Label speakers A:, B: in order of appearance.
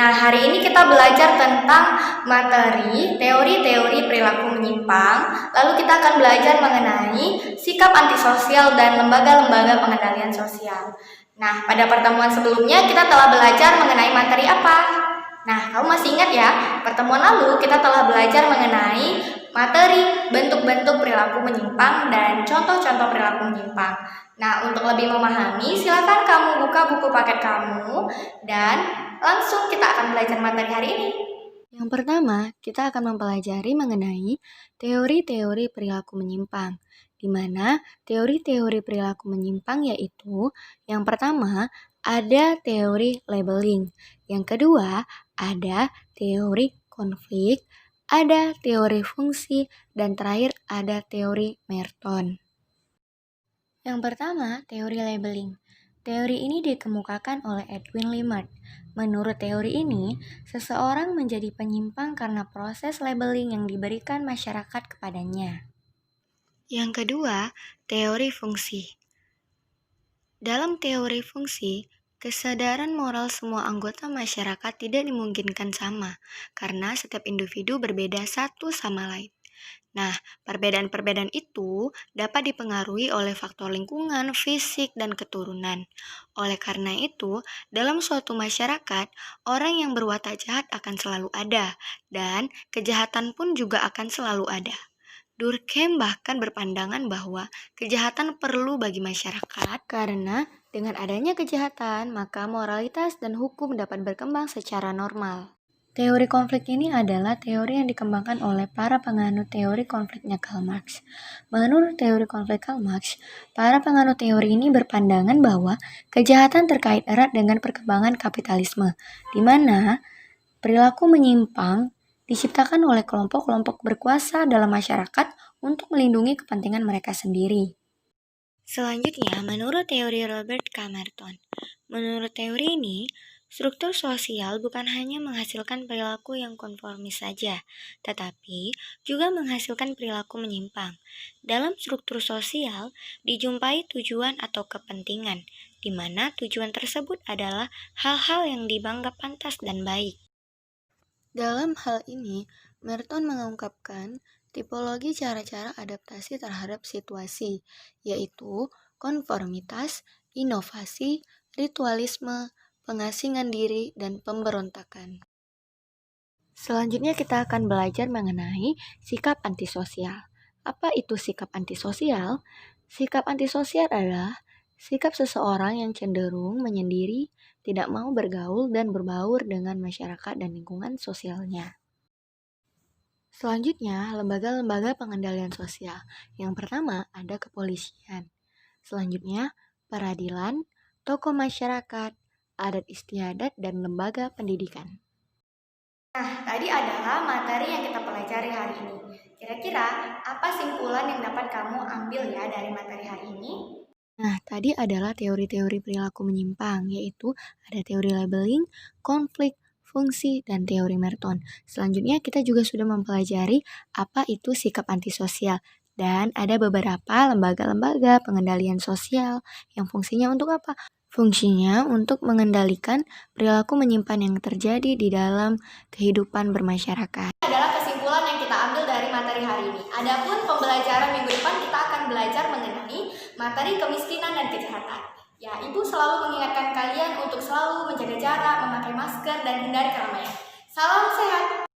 A: Nah, hari ini kita belajar tentang materi teori-teori perilaku menyimpang. Lalu kita akan belajar mengenai sikap antisosial dan lembaga-lembaga pengendalian sosial. Nah, pada pertemuan sebelumnya kita telah belajar mengenai materi apa? Nah, kamu masih ingat ya? Pertemuan lalu kita telah belajar mengenai materi bentuk-bentuk perilaku menyimpang dan contoh-contoh perilaku menyimpang. Nah, untuk lebih memahami, silakan kamu buka buku paket kamu dan langsung kita akan belajar materi hari ini.
B: Yang pertama, kita akan mempelajari mengenai teori-teori perilaku menyimpang, di mana teori-teori perilaku menyimpang yaitu yang pertama ada teori labeling, yang kedua ada teori konflik, ada teori fungsi, dan terakhir ada teori Merton. Yang pertama, teori labeling. Teori ini dikemukakan oleh Edwin Limard. Menurut teori ini, seseorang menjadi penyimpang karena proses labeling yang diberikan masyarakat kepadanya. Yang kedua, teori fungsi. Dalam teori fungsi, kesadaran moral semua anggota masyarakat tidak dimungkinkan sama, karena setiap individu berbeda satu sama lain. Nah, perbedaan-perbedaan itu dapat dipengaruhi oleh faktor lingkungan, fisik, dan keturunan. Oleh karena itu, dalam suatu masyarakat, orang yang berwatak jahat akan selalu ada, dan kejahatan pun juga akan selalu ada. Durkheim bahkan berpandangan bahwa kejahatan perlu bagi masyarakat karena dengan adanya kejahatan, maka moralitas dan hukum dapat berkembang secara normal. Teori konflik ini adalah teori yang dikembangkan oleh para penganut teori konfliknya Karl Marx. Menurut teori konflik Karl Marx, para penganut teori ini berpandangan bahwa kejahatan terkait erat dengan perkembangan kapitalisme, di mana perilaku menyimpang diciptakan oleh kelompok-kelompok berkuasa dalam masyarakat untuk melindungi kepentingan mereka sendiri. Selanjutnya, menurut teori Robert K. Merton. Menurut teori ini, struktur sosial bukan hanya menghasilkan perilaku yang konformis saja, tetapi juga menghasilkan perilaku menyimpang. Dalam struktur sosial, dijumpai tujuan atau kepentingan, di mana tujuan tersebut adalah hal-hal yang dianggap pantas dan baik. Dalam hal ini, Merton mengungkapkan tipologi cara-cara adaptasi terhadap situasi, yaitu konformitas, inovasi, ritualisme, pengasingan diri, dan pemberontakan. Selanjutnya kita akan belajar mengenai sikap antisosial. Apa itu sikap antisosial? Sikap antisosial adalah sikap seseorang yang cenderung menyendiri, tidak mau bergaul dan berbaur dengan masyarakat dan lingkungan sosialnya. Selanjutnya, lembaga-lembaga pengendalian sosial. Yang pertama ada kepolisian. Selanjutnya, peradilan, tokoh masyarakat, adat istiadat, dan lembaga pendidikan.
A: Nah, tadi adalah materi yang kita pelajari hari ini. Kira-kira apa simpulan yang dapat kamu ambil ya dari materi hari ini?
B: Nah, tadi adalah teori-teori perilaku menyimpang, yaitu ada teori labeling, konflik, fungsi, dan teori Merton. Selanjutnya kita juga sudah mempelajari apa itu sikap antisosial. Dan ada beberapa lembaga-lembaga pengendalian sosial yang fungsinya untuk apa? Fungsinya untuk mengendalikan perilaku menyimpan yang terjadi di dalam kehidupan bermasyarakat.
A: Adalah kesimpulan yang kita ambil dari materi hari ini. Adapun pembelajaran minggu depan kita akan belajar mengenai materi kemiskinan dan kejahatan. Ya, ibu selalu mengingatkan kalian untuk selalu menjaga jarak, memakai masker, dan hindari keramaian. Salam sehat!